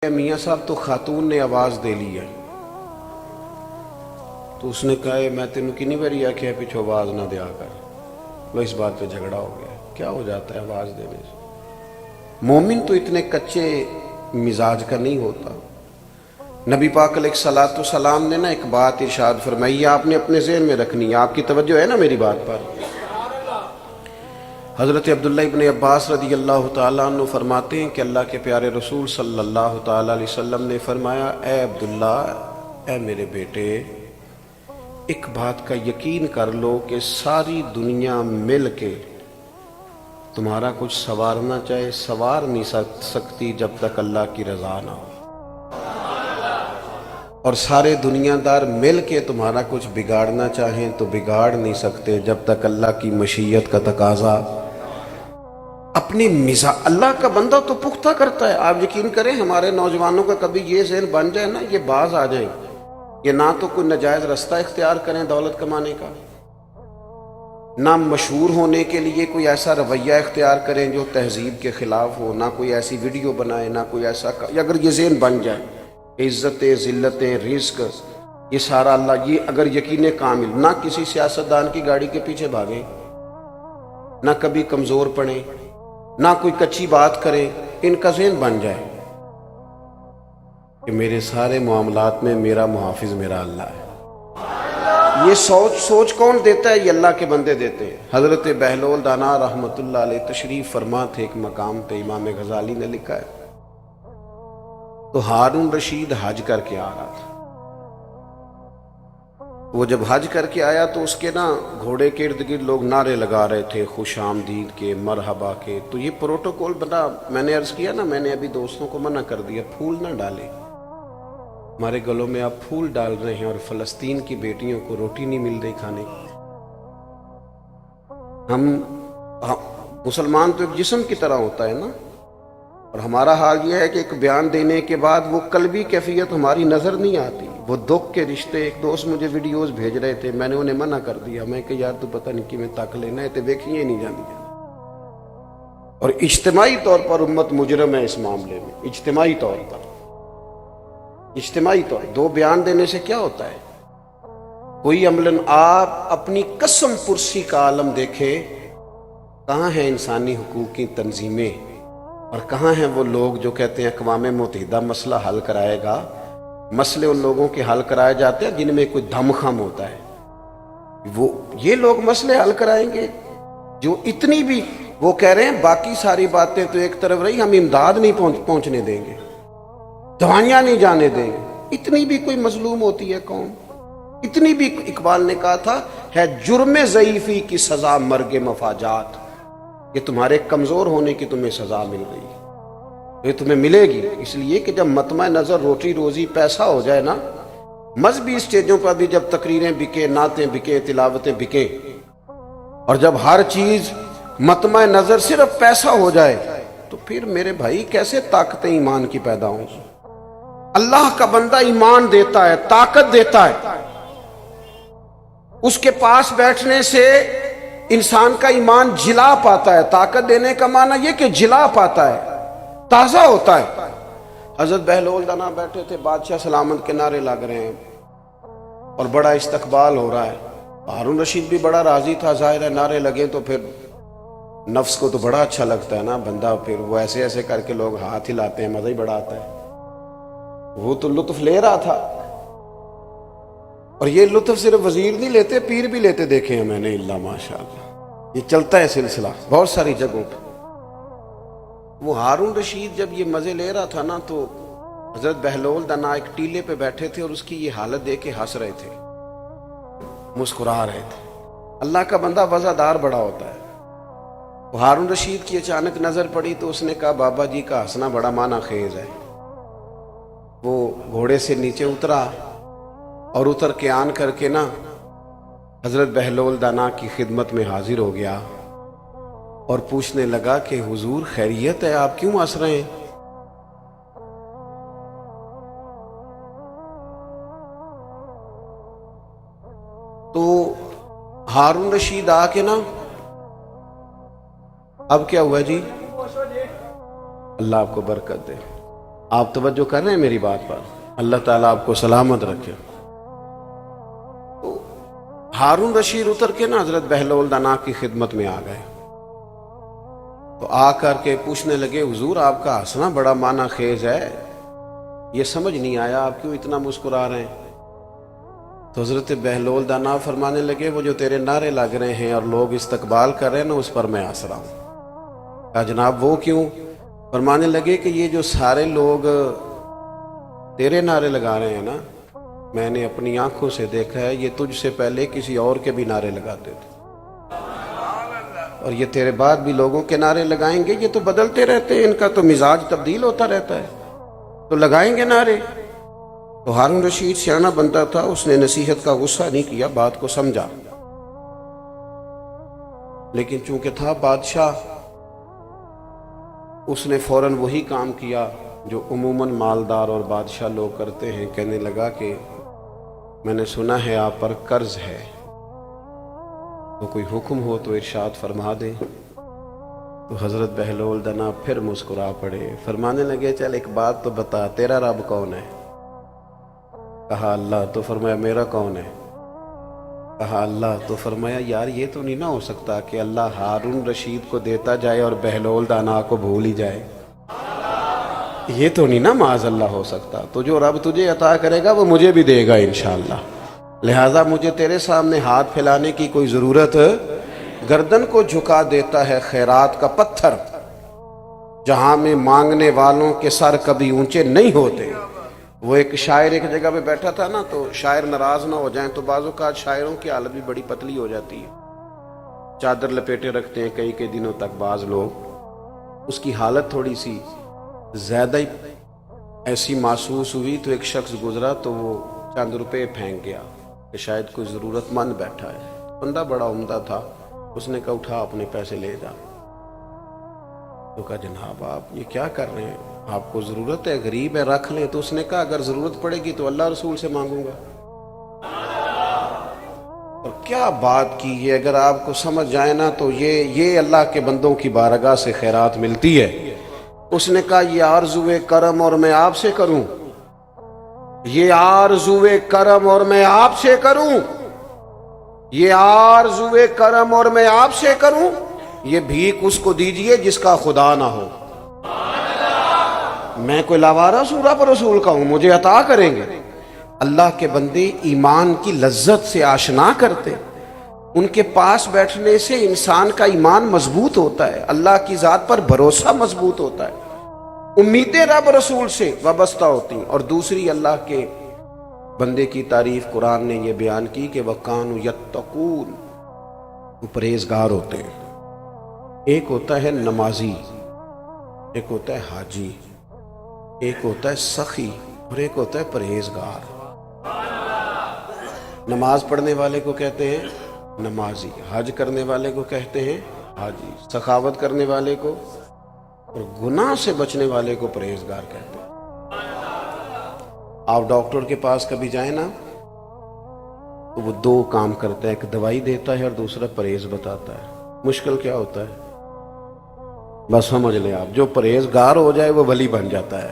میاں صاحب تو خاتون نے آواز دے لی ہے، تو اس نے کہا میں تینوں کنی باری آخیا پیچھو آواز نہ دیا کر. وہ اس بات پہ جھگڑا ہو گیا. کیا ہو جاتا ہے آواز دینے سے؟ مومن تو اتنے کچے مزاج کا نہیں ہوتا. نبی پاک علیہ الصلوۃ والسلام نے نا ایک بات ارشاد فرمائی، آپ نے اپنے ذہن میں رکھنی ہے، آپ کی توجہ ہے نا میری بات پر. حضرت عبداللہ ابن عباس رضی اللہ تعالیٰ عنہ فرماتے ہیں کہ اللہ کے پیارے رسول صلی اللہ تعالیٰ علیہ وسلم نے فرمایا، اے عبداللہ، اے میرے بیٹے، ایک بات کا یقین کر لو کہ ساری دنیا مل کے تمہارا کچھ سنوارنا چاہے سنوار نہیں سکتی جب تک اللہ کی رضا نہ ہو، اور سارے دنیا دار مل کے تمہارا کچھ بگاڑنا چاہیں تو بگاڑ نہیں سکتے جب تک اللہ کی مشیت کا تقاضا. اپنی اللہ کا بندہ تو پختہ کرتا ہے. آپ یقین کریں ہمارے نوجوانوں کا کبھی یہ ذہن بن جائے نا، یہ باز آ جائیں، یہ نہ تو کوئی ناجائز رستہ اختیار کریں دولت کمانے کا، نہ مشہور ہونے کے لیے کوئی ایسا رویہ اختیار کریں جو تہذیب کے خلاف ہو، نہ کوئی ایسی ویڈیو بنائے، نہ کوئی ایسا. اگر یہ ذہن بن جائے عزتیں، ذلتیں، رزق، یہ سارا اللہ، یہ اگر یقین کامل، نہ کسی سیاستدان کی گاڑی کے پیچھے بھاگیں، نہ کبھی کمزور پڑیں، نہ کوئی کچی بات کریں، ان کا ذہن بن جائے کہ میرے سارے معاملات میں میرا محافظ میرا اللہ ہے. یہ سوچ کون دیتا ہے؟ یہ اللہ کے بندے دیتے ہیں. حضرت بہلول دانا رحمت اللہ علیہ تشریف فرما تھے ایک مقام پہ، امام غزالی نے لکھا ہے، تو ہارون رشید حج کر کے آ رہا تھا. وہ جب حج کر کے آیا تو اس کے نا گھوڑے کے ارد گرد لوگ نعرے لگا رہے تھے، خوش آمدید کے، مرحبا کے. تو یہ پروٹوکول بنا، میں نے عرض کیا نا، میں نے ابھی دوستوں کو منع کر دیا پھول نہ ڈالیں. ہمارے گلوں میں آپ پھول ڈال رہے ہیں اور فلسطین کی بیٹیوں کو روٹی نہیں مل رہی کھانے کی. ہم مسلمان تو ایک جسم کی طرح ہوتا ہے نا، اور ہمارا حال یہ ہے کہ ایک بیان دینے کے بعد وہ قلبی کیفیت ہماری نظر نہیں آتی، وہ دکھ کے رشتے. ایک دوست مجھے ویڈیوز بھیج رہے تھے، میں نے انہیں منع کر دیا. میں کہ یار تو پتہ نہیں کہ میں تک لینا ہے، تو دیکھیے نہیں جاندی. اور اجتماعی طور پر امت مجرم ہے اس معاملے میں، اجتماعی طور پر. دو بیان دینے سے کیا ہوتا ہے؟ کوئی عملاً آپ اپنی قسم پرسی کا عالم دیکھیں، کہاں ہیں انسانی حقوق کی تنظیمیں، اور کہاں ہیں وہ لوگ جو کہتے ہیں اقوام متحدہ مسئلہ حل کرائے گا. مسئلے ان لوگوں کے حل کرائے جاتے ہیں جن میں کوئی دم خم ہوتا ہے. یہ لوگ مسئلے حل کرائیں گے جو اتنی بھی، وہ کہہ رہے ہیں باقی ساری باتیں تو ایک طرف رہی، ہم امداد نہیں پہنچنے دیں گے، دوائیاں نہیں جانے دیں گے. اتنی بھی کوئی مظلوم ہوتی ہے قوم؟ اتنی بھی؟ اقبال نے کہا تھا، ہے جرم ضعیفی کی سزا مرگ مفاجات. یہ تمہارے کمزور ہونے کی تمہیں سزا مل رہی ہے، یہ تمہیں ملے گی. اس لیے کہ جب مطمع نظر روٹی روزی پیسہ ہو جائے نا، مذہبی اسٹیجوں پر بھی جب تقریریں بکیں، نعتیں بکیں، تلاوتیں بکیں، اور جب ہر چیز مطمع نظر صرف پیسہ ہو جائے، تو پھر میرے بھائی کیسے طاقتیں ایمان کی پیدا ہوں؟ اللہ کا بندہ ایمان دیتا ہے، طاقت دیتا ہے. اس کے پاس بیٹھنے سے انسان کا ایمان جلا پاتا ہے. طاقت دینے کا معنی یہ کہ جلا پاتا ہے، تازہ ہوتا ہے. حضرت بہلول دانا بیٹھے تھے، بادشاہ سلامت کے نعرے لگ رہے ہیں اور بڑا استقبال ہو رہا ہے. ہارون رشید بھی بڑا راضی تھا، ظاہر ہے نعرے لگے تو پھر نفس کو تو بڑا اچھا لگتا ہے نا بندہ، پھر وہ ایسے ایسے کر کے لوگ ہاتھ ہلاتے ہیں، مزہ ہی بڑا آتا ہے. وہ تو لطف لے رہا تھا، اور یہ لطف صرف وزیر نہیں لیتے، پیر بھی لیتے دیکھے ہیں میں نے. اللہ ماشاءاللہ، یہ چلتا ہے سلسلہ بہت ساری جگہوں پہ. وہ ہارون رشید جب یہ مزے لے رہا تھا نا، تو حضرت بہلول دانا ایک ٹیلے پہ بیٹھے تھے اور اس کی یہ حالت دیکھ کے ہنس رہے تھے، مسکرا رہے تھے. اللہ کا بندہ وزادار بڑا ہوتا ہے. وہ ہارون رشید کی اچانک نظر پڑی تو اس نے کہا، بابا جی کا ہنسنا بڑا معنی خیز ہے. وہ گھوڑے سے نیچے اترا اور اتر کے آن کر کے نا حضرت بہلول دانا کی خدمت میں حاضر ہو گیا اور پوچھنے لگا کہ حضور خیریت ہے، آپ کیوں ہنس رہے ہیں؟ تو ہارون رشید آ کے نا، اب کیا ہوا جی؟ اللہ آپ کو برکت دے. آپ توجہ کر رہے ہیں میری بات پر؟ اللہ تعالیٰ آپ کو سلامت رکھے۔ تو ہارون رشید اتر کے نا حضرت بہلول دانا کی خدمت میں آ گئے، تو آ کر کے پوچھنے لگے حضور آپ کا ہنسنا بڑا معنی خیز ہے، یہ سمجھ نہیں آیا آپ کیوں اتنا مسکرا رہے ہیں؟ تو حضرت بہلول دانا فرمانے لگے وہ جو تیرے نعرے لگ رہے ہیں اور لوگ استقبال کر رہے ہیں نا، اس پر میں ہنس رہا ہوں۔ کہا جناب وہ کیوں؟ فرمانے لگے کہ یہ جو سارے لوگ تیرے نعرے لگا رہے ہیں نا، میں نے اپنی آنکھوں سے دیکھا ہے یہ تجھ سے پہلے کسی اور کے بھی نعرے لگاتے تھے، اور یہ تیرے بعد بھی لوگوں کے نعرے لگائیں گے، یہ تو بدلتے رہتے ہیں، ان کا تو مزاج تبدیل ہوتا رہتا ہے، تو لگائیں گے نعرے۔ تو ہارون رشید سیانہ بنتا تھا، اس نے نصیحت کا غصہ نہیں کیا، بات کو سمجھا، لیکن چونکہ تھا بادشاہ، اس نے فوراً وہی کام کیا جو عموماً مالدار اور بادشاہ لوگ کرتے ہیں۔ کہنے لگا کہ میں نے سنا ہے آپ پر قرض ہے، تو کوئی حکم ہو تو ارشاد فرما دیں۔ تو حضرت بہلول دنا پھر مسکرا پڑے، فرمانے لگے چل ایک بات تو بتا، تیرا رب کون ہے؟ کہا اللہ۔ تو فرمایا میرا کون ہے؟ کہا اللہ۔ تو فرمایا یار یہ تو نہیں نہ ہو سکتا کہ اللہ ہارون رشید کو دیتا جائے اور بہلول دانا کو بھول ہی جائے، یہ تو نہیں نا معاذ اللہ ہو سکتا، تو جو رب تجھے عطا کرے گا وہ مجھے بھی دے گا انشاءاللہ، لہٰذا مجھے تیرے سامنے ہاتھ پھیلانے کی کوئی ضرورت، گردن کو جھکا دیتا ہے خیرات کا پتھر، جہاں میں مانگنے والوں کے سر کبھی اونچے نہیں ہوتے۔ وہ ایک شاعر ایک جگہ پہ بیٹھا تھا نا، تو شاعر ناراض نہ ہو جائیں، تو بعض اوقات شاعروں کی حالت بھی بڑی پتلی ہو جاتی ہے، چادر لپیٹے رکھتے ہیں کئی دنوں تک بعض لوگ، اس کی حالت تھوڑی سی زیادہ ہی ایسی محسوس ہوئی، تو ایک شخص گزرا تو وہ چند روپے پھینک گیا کہ شاید کوئی ضرورت مند بیٹھا ہے، بندہ بڑا عمدہ تھا، اس نے کہا اٹھا اپنے پیسے لے جا۔ تو کہا جناب آپ یہ کیا کر رہے ہیں، آپ کو ضرورت ہے، غریب ہے، رکھ لیں۔ تو اس نے کہا اگر ضرورت پڑے گی تو اللہ رسول سے مانگوں گا۔ اور کیا بات کی ہے، اگر آپ کو سمجھ جائے نا تو یہ اللہ کے بندوں کی بارگاہ سے خیرات ملتی ہے۔ اس نے کہا یہ آرزوئے کرم اور میں آپ سے کروں، یہ آرزوئے کرم اور میں آپ سے کروں، یہ آرزوئے کرم اور میں آپ سے کروں، یہ بھیک اس کو دیجئے جس کا خدا نہ ہو۔ میں کوئی لاوارہ سورہ پر رسول کا ہوں، مجھے عطا کریں گے۔ اللہ کے بندے ایمان کی لذت سے آشنا کرتے، ان کے پاس بیٹھنے سے انسان کا ایمان مضبوط ہوتا ہے، اللہ کی ذات پر بھروسہ مضبوط ہوتا ہے، امیدیں رب رسول سے وابستہ ہوتی ہیں۔ اور دوسری اللہ کے بندے کی تعریف قرآن نے یہ بیان کی کہ وَقَانُوا يَتَّقُونَ، وہ پرہیزگار ہوتے ہیں۔ ایک ہوتا ہے نمازی، ایک ہوتا ہے حاجی، ایک ہوتا ہے سخی اور ایک ہوتا ہے پرہیزگار۔ نماز پڑھنے والے کو کہتے ہیں نمازی، حج کرنے والے کو کہتے ہیں حاجی، سخاوت کرنے والے کو اور گناہ سے بچنے والے کو پرہیزگار کہتے ہیں۔ آپ ڈاکٹر کے پاس کبھی جائیں نا تو وہ دو کام کرتا ہے، ایک دوائی دیتا ہے اور دوسرا پرہیز بتاتا ہے۔ مشکل کیا ہوتا ہے؟ بس سمجھ لیں آپ، جو پرہیزگار ہو جائے وہ ولی بن جاتا ہے۔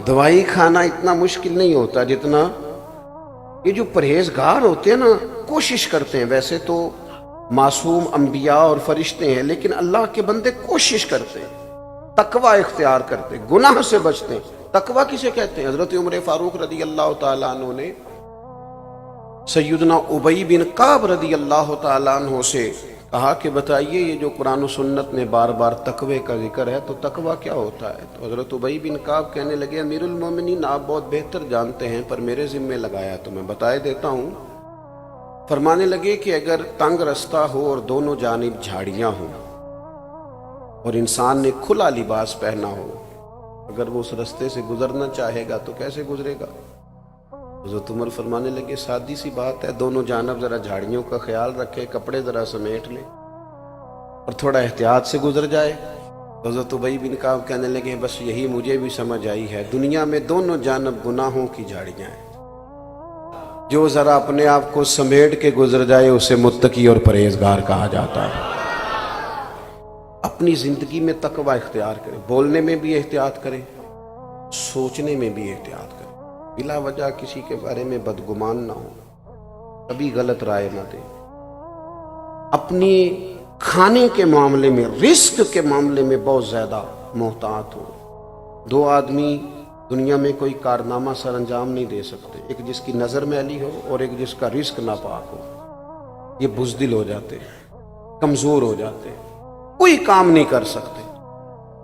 دوائی کھانا اتنا مشکل نہیں ہوتا جتنا یہ جو پرہیزگار ہوتے ہیں نا، کوشش کرتے ہیں، ویسے تو معصوم انبیاء اور فرشتے ہیں لیکن اللہ کے بندے کوشش کرتے ہیں، تقوی اختیار کرتے ہیں، گناہ سے بچتے ہیں۔ تقوی کسے کہتے ہیں؟ حضرت عمر فاروق رضی اللہ تعالیٰ عنہ نے سیدنا ابی بن کعب رضی اللہ تعالیٰ عنہ سے کہا کہ بتائیے یہ جو قرآن و سنت میں بار بار تقوی کا ذکر ہے تو تقوی کیا ہوتا ہے؟ تو حضرت ابی بن کعب کہنے لگے امیر المومنین آپ بہت بہتر جانتے ہیں پر میرے ذمے لگایا تو میں بتائے دیتا ہوں۔ فرمانے لگے کہ اگر تنگ رستہ ہو اور دونوں جانب جھاڑیاں ہوں اور انسان نے کھلا لباس پہنا ہو، اگر وہ اس رستے سے گزرنا چاہے گا تو کیسے گزرے گا؟ حضرت عمر فرمانے لگے سادی سی بات ہے، دونوں جانب ذرا جھاڑیوں کا خیال رکھے، کپڑے ذرا سمیٹ لے اور تھوڑا احتیاط سے گزر جائے۔ حضرت ابی بن کعب کہنے لگے بس یہی مجھے بھی سمجھ آئی ہے، دنیا میں دونوں جانب گناہوں کی جھاڑیاں ہیں، جو ذرا اپنے آپ کو سمیٹ کے گزر جائے اسے متقی اور پرہیزگار کہا جاتا ہے۔ اپنی زندگی میں تقوی اختیار کریں، بولنے میں بھی احتیاط کریں، سوچنے میں بھی احتیاط کریں، بلا وجہ کسی کے بارے میں بدگمان نہ ہو، کبھی غلط رائے نہ دیں، اپنی کھانے کے معاملے میں، رزق کے معاملے میں بہت زیادہ محتاط ہو۔ دو آدمی دنیا میں کوئی کارنامہ سر انجام نہیں دے سکتے، ایک جس کی نظر میلی ہو اور ایک جس کا رزق ناپاک ہو۔ یہ بزدل ہو جاتے، کمزور ہو جاتے، کوئی کام نہیں کر سکتے۔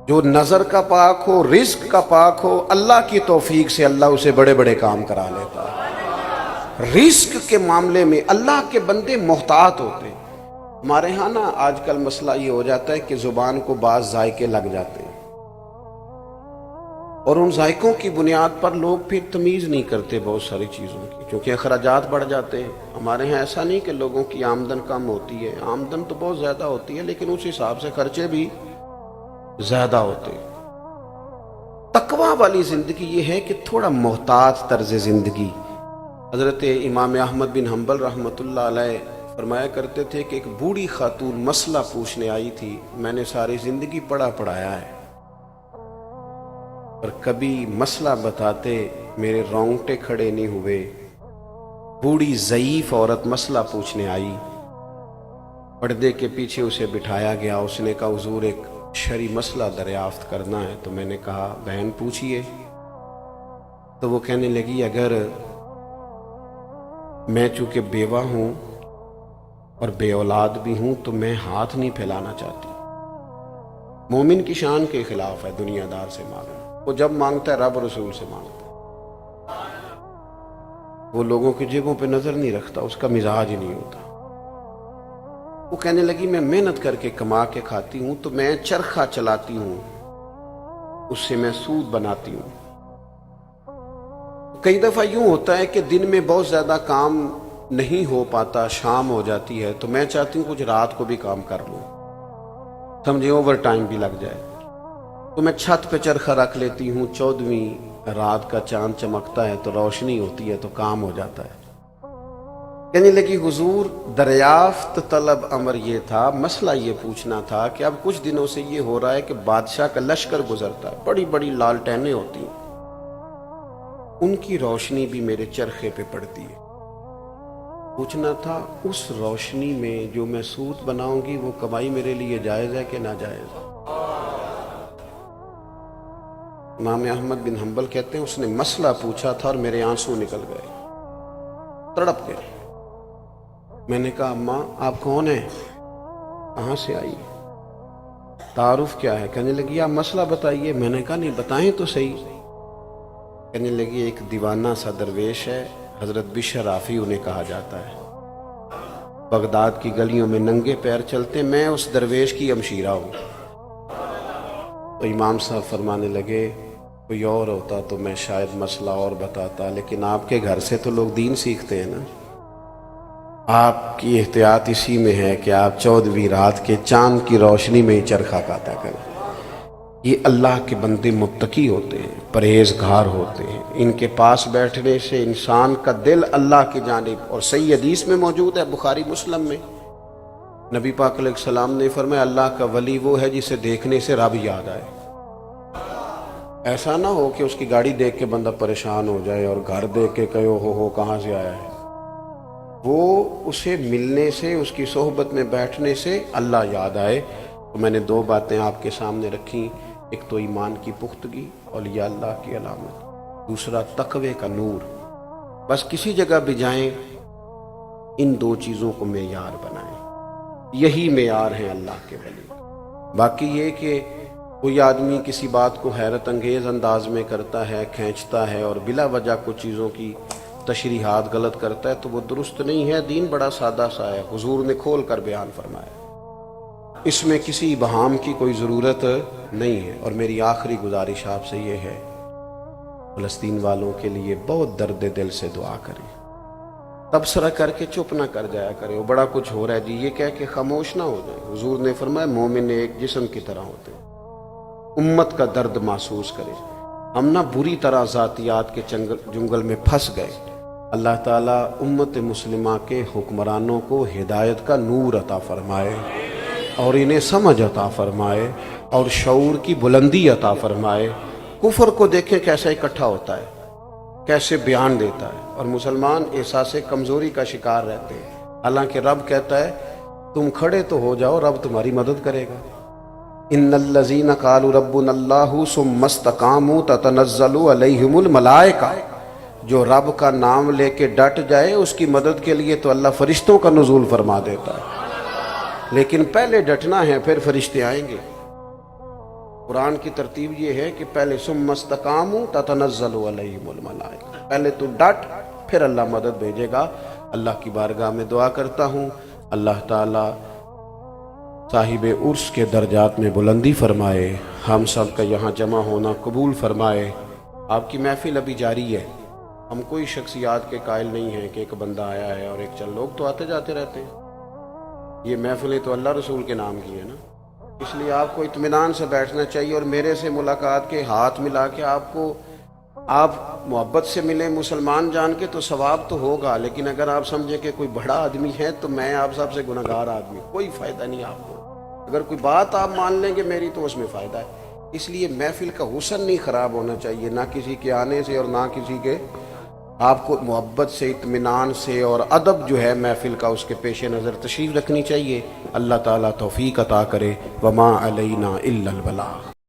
جو نظر کا پاک ہو، رزق کا پاک ہو، اللہ کی توفیق سے اللہ اسے بڑے بڑے کام کرا لیتا ہے۔ رزق کے معاملے میں اللہ کے بندے محتاط ہوتے ہیں۔ ہمارے ہاں نا آج کل مسئلہ یہ ہو جاتا ہے کہ زبان کو بعض ذائقے لگ جاتے ہیں، اور ان ذائقوں کی بنیاد پر لوگ پھر تمیز نہیں کرتے بہت ساری چیزوں کی، کیونکہ اخراجات بڑھ جاتے ہیں۔ ہمارے ہاں ایسا نہیں کہ لوگوں کی آمدن کم ہوتی ہے، آمدن تو بہت زیادہ ہوتی ہے، لیکن اس حساب سے خرچے بھی زیادہ ہوتے ہیں۔ تقوی والی زندگی یہ ہے کہ تھوڑا محتاط طرز زندگی۔ حضرت امام احمد بن حنبل رحمۃ اللہ علیہ فرمایا کرتے تھے کہ ایک بوڑھی خاتون مسئلہ پوچھنے آئی تھی، میں نے ساری زندگی پڑھایا ہے، پر کبھی مسئلہ بتاتے میرے رونگٹے کھڑے نہیں ہوئے۔ بوڑھی ضعیف عورت مسئلہ پوچھنے آئی، پردے کے پیچھے اسے بٹھایا گیا، اس نے کہا حضور ایک شرعی مسئلہ دریافت کرنا ہے۔ تو میں نے کہا بہن پوچھئے۔ تو وہ کہنے لگی اگر میں چونکہ بیوہ ہوں اور بے اولاد بھی ہوں تو میں ہاتھ نہیں پھیلانا چاہتی۔ مومن کی شان کے خلاف ہے دنیا دار سے مانگنا، وہ جب مانگتا ہے رب رسول سے مانگتا ہے، وہ لوگوں کی جیبوں پہ نظر نہیں رکھتا، اس کا مزاج ہی نہیں ہوتا۔ وہ کہنے لگی میں محنت کر کے کما کے کھاتی ہوں، تو میں چرخہ چلاتی ہوں، اس سے میں سود بناتی ہوں۔ کئی دفعہ یوں ہوتا ہے کہ دن میں بہت زیادہ کام نہیں ہو پاتا، شام ہو جاتی ہے، تو میں چاہتی ہوں کچھ رات کو بھی کام کر لوں، سمجھے اوور ٹائم بھی لگ جائے، تو میں چھت پہ چرخہ رکھ لیتی ہوں، 14ویں رات کا چاند چمکتا ہے تو روشنی ہوتی ہے تو کام ہو جاتا ہے۔ کہنے لگی حضور دریافت طلب امر یہ تھا، مسئلہ یہ پوچھنا تھا کہ اب کچھ دنوں سے یہ ہو رہا ہے کہ بادشاہ کا لشکر گزرتا ہے، بڑی بڑی لالٹینیں ہوتی ہیں، ان کی روشنی بھی میرے چرخے پہ پڑتی ہے، پوچھنا تھا اس روشنی میں جو میں سود بناؤں گی وہ کمائی میرے لیے جائز ہے کہ ناجائز؟ امام احمد بن حنبل کہتے ہیں اس نے مسئلہ پوچھا تھا اور میرے آنسو نکل گئے، تڑپ گئے۔ میں نے کہا اماں آپ کون ہیں، کہاں سے آئی، تعارف کیا ہے؟ کہنے لگی آپ مسئلہ بتائیے۔ میں نے کہا نہیں بتائیں تو صحیح۔ کہنے لگی ایک دیوانہ سا درویش ہے، حضرت بشر رافی انہیں کہا جاتا ہے، بغداد کی گلیوں میں ننگے پیر چلتے، میں اس درویش کی ہمشیرہ ہوں۔ تو امام صاحب فرمانے لگے کوئی اور ہوتا تو میں شاید مسئلہ اور بتاتا، لیکن آپ کے گھر سے تو لوگ دین سیکھتے ہیں نا، آپ کی احتیاط اسی میں ہے کہ آپ 14ویں رات کے چاند کی روشنی میں ہی چرخہ کاتا کریں۔ یہ اللہ کے بندے متقی ہوتے ہیں، پرہیزگار ہوتے ہیں، ان کے پاس بیٹھنے سے انسان کا دل اللہ کی جانب، اور صحیح حدیث میں موجود ہے بخاری مسلم میں، نبی پاک علیہ السلام نے فرمایا اللہ کا ولی وہ ہے جسے دیکھنے سے رب یاد آئے۔ ایسا نہ ہو کہ اس کی گاڑی دیکھ کے بندہ پریشان ہو جائے اور گھر دیکھ کے کہو ہو کہاں سے آیا ہے، وہ اسے ملنے سے، اس کی صحبت میں بیٹھنے سے اللہ یاد آئے۔ تو میں نے دو باتیں آپ کے سامنے رکھیں، ایک تو ایمان کی پختگی، اولیاء اللہ کی علامت، دوسرا تقوی کا نور۔ بس کسی جگہ بھی جائیں ان دو چیزوں کو معیار بنائیں، یہی معیار ہیں اللہ کے ولی۔ باقی یہ کہ کوئی آدمی کسی بات کو حیرت انگیز انداز میں کرتا ہے، کھینچتا ہے اور بلا وجہ کچھ چیزوں کی تشریحات غلط کرتا ہے تو وہ درست نہیں ہے۔ دین بڑا سادہ سا ہے، حضور نے کھول کر بیان فرمایا، اس میں کسی ابہام کی کوئی ضرورت نہیں ہے۔ اور میری آخری گزارش آپ سے یہ ہے، فلسطین والوں کے لیے بہت درد دل سے دعا کریں، تبصرہ کر کے چپ نہ کر جایا کرے وہ بڑا کچھ ہو رہا ہے جی یہ کہہ کے خاموش نہ ہو جائے۔ حضور نے فرمایا مومن ایک جسم کی طرح ہوتے ہیں، امت کا درد محسوس کرے۔ ہم نہ بری طرح ذاتیات کے جنگل میں پھنس گئے۔ اللہ تعالیٰ امت مسلمہ کے حکمرانوں کو ہدایت کا نور عطا فرمائے۔ اور انہیں سمجھ عطا فرمائے اور شعور کی بلندی عطا فرمائے۔ کفر کو دیکھیں کیسا اکٹھا ہوتا ہے، کیسے بیان دیتا ہے، اور مسلمان احساس کمزوری کا شکار رہتے ہیں، حالانکہ رب کہتا ہے تم کھڑے تو ہو جاؤ، رب تمہاری مدد کرے گا۔ ان الذین قالوا ربنا اللہ ثم استقاموا تتنزل علیہم الملائکہ، جو رب کا نام لے کے ڈٹ جائے اس کی مدد کے لیے تو اللہ فرشتوں کا نزول فرما دیتا ہے، لیکن پہلے ڈٹنا ہے پھر فرشتے آئیں گے۔ قرآن کی ترتیب یہ ہے کہ پہلے ثم استقاموا تتنزل علیہم الملائکہ، پہلے تو ڈٹ پھر اللہ مدد بھیجے گا۔ اللہ کی بارگاہ میں دعا کرتا ہوں اللہ تعالی صاحب عرس کے درجات میں بلندی فرمائے، ہم سب کا یہاں جمع ہونا قبول فرمائے۔ آپ کی محفل ابھی جاری ہے، ہم کوئی شخصیات کے قائل نہیں ہیں کہ ایک بندہ آیا ہے اور ایک چند لوگ تو آتے جاتے رہتے ہیں، یہ محفلیں تو اللہ رسول کے نام کی ہیں نا، اس لیے آپ کو اطمینان سے بیٹھنا چاہیے، اور میرے سے ملاقات کے ہاتھ ملا کے آپ محبت سے ملیں مسلمان جان کے تو ثواب تو ہوگا، لیکن اگر آپ سمجھیں کہ کوئی بڑا آدمی ہے تو میں آپ سب سے گناہگار آدمی، کوئی فائدہ نہیں آپ کو۔ اگر کوئی بات آپ مان لیں گے میری تو اس میں فائدہ ہے، اس لیے محفل کا حسن نہیں خراب ہونا چاہیے، نہ کسی کے آنے سے اور نہ کسی کے، آپ کو محبت سے اطمینان سے اور ادب جو ہے محفل کا اس کے پیش نظر تشریف رکھنی چاہیے۔ اللہ تعالیٰ توفیق عطا کرے، وما علینا الا البلاغ۔